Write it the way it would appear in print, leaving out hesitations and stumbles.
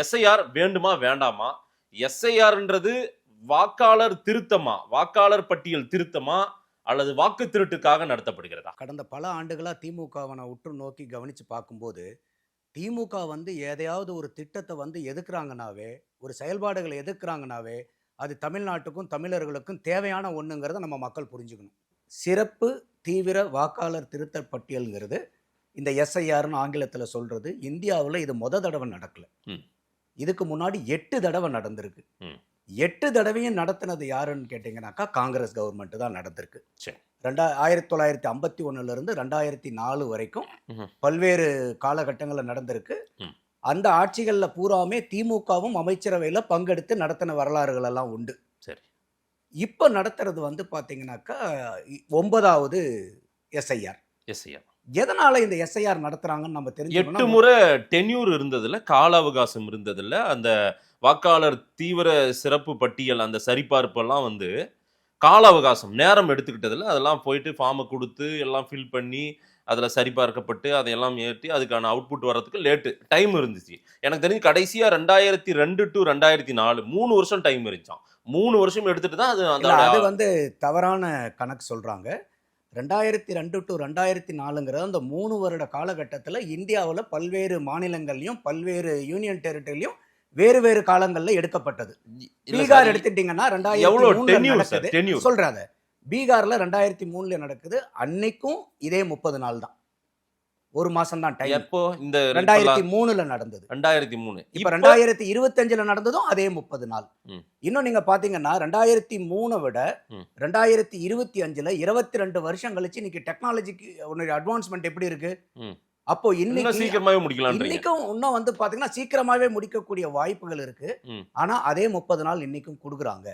SIR வேண்டுமா வேண்டாமா? எஸ்ஐஆர்ன்றது வாக்காளர் திருத்தமா, வாக்காளர் பட்டியல் திருத்தமா, அல்லது வாக்கு திருட்டுக்காக நடத்தப்படுகிறதா? கடந்த பல ஆண்டுகளா திமுகவை நான் உற்று நோக்கி கவனிச்சு பார்க்கும்போது, திமுக எதையாவது ஒரு திட்டத்தை எதிர்க்கிறாங்கனாவே, ஒரு செயல்பாடுகளை எதிர்க்கிறாங்கனாவே, அது தமிழ்நாட்டுக்கும், தமிழர்களுக்கும் தேவையான ஒண்ணுங்கிறத நம்ம மக்கள் புரிஞ்சுக்கணும். சிறப்பு தீவிர வாக்காளர் திருத்தப் பட்டியல்ங்கிறது, இந்த எஸ்ஐஆர்ன்னு ஆங்கிலத்துல சொல்றது, இந்தியாவுல இது தடவ நடக்கல. ம். இதுக்கு முன்னாடி 8 தடவ நடந்திருக்கு. ம். 8 தடவையும் நடத்தினது யாருன்னு கேட்டீங்கன்னாக்கா, காங்கிரஸ் கவர்மெண்ட் தான் நடந்திருக்கு. சரி. 1951 இருந்து 2004 வரைக்கும் ம்ஹ்ம். பல்வேறு காலகட்டங்கள்ல நடந்திருக்கு. ம். அந்த ஆட்சிகள்ல பூராவுமே திமுகவும் அமைச்சரவையில பங்கெடுத்து நடத்தின வரலாறுகள் எல்லாம் உண்டு. சரி. இப்ப நடத்துறது பாத்தீங்கன்னாக்கா 9வது எஸ்ஐஆர். எஸ்ஐஆர். எதனால இந்த எஸ்ஐஆர் நடத்துறாங்கன்னு நம்ம 8 தெரிஞ்சுக்கணும். முறை டென்யூர் இருந்ததுல, கால அவகாசம் இருந்ததுல, அந்த வாக்காளர் தீவிர சிறப்பு பட்டியல் அந்த சரிபார்ப்பெல்லாம் கால அவகாசம் நேரம் எடுத்துக்கிட்டதுல அதெல்லாம் போயிட்டு ஃபார்மை கொடுத்து எல்லாம் ஃபில் பண்ணி அதில் சரிபார்க்கப்பட்டு அதையெல்லாம் ஏற்றி அதுக்கான அவுட்புட் வர்றதுக்கு டைம் இருந்துச்சு. எனக்கு தெரிஞ்சு கடைசியாக 2002 டு 2004 3 வருஷம் டைம் இருந்துச்சான். 3 வருஷம் எடுத்துட்டு தான் அது தவறான கணக்கு சொல்றாங்க. 2002 டு 2004ங்கிற அந்த 3 வருட காலகட்டத்தில் இந்தியாவில் பல்வேறு மாநிலங்கள்லையும் பல்வேறு யூனியன் டெரிட்டரிலையும் வேறு வேறு காலங்கள்ல எடுக்கப்பட்டது. பீகார் எடுத்துட்டீங்கன்னா 2003 சொல்றாங்க. பீகார்ல 2003 நடக்குது. அன்னைக்கும் இதே 30 நாள் தான், ஒரு மாசம் தான் டைம். எப்போ இந்த 2003 நடந்தது. 2003 இப்ப 2025 நடந்ததும் அதே 30 நாள். இன்னும் நீங்க பாத்தீங்கன்னா 2003 விட 2025 22 வருஷம் கழிச்சு இன்னைக்கு டெக்னாலஜிக்கு அட்வான்ஸ்மெண்ட் எப்படி இருக்கு? அப்போ இன்னைக்கு சீக்கிரமாவே முடிக்கலாம். இன்னைக்கும் இன்னும் பாத்தீங்கன்னா சீக்கிரமாவே முடிக்கக்கூடிய வாய்ப்புகள் இருக்கு. ஆனா அதே 30 நாள் இன்னைக்கும் கொடுக்குறாங்க.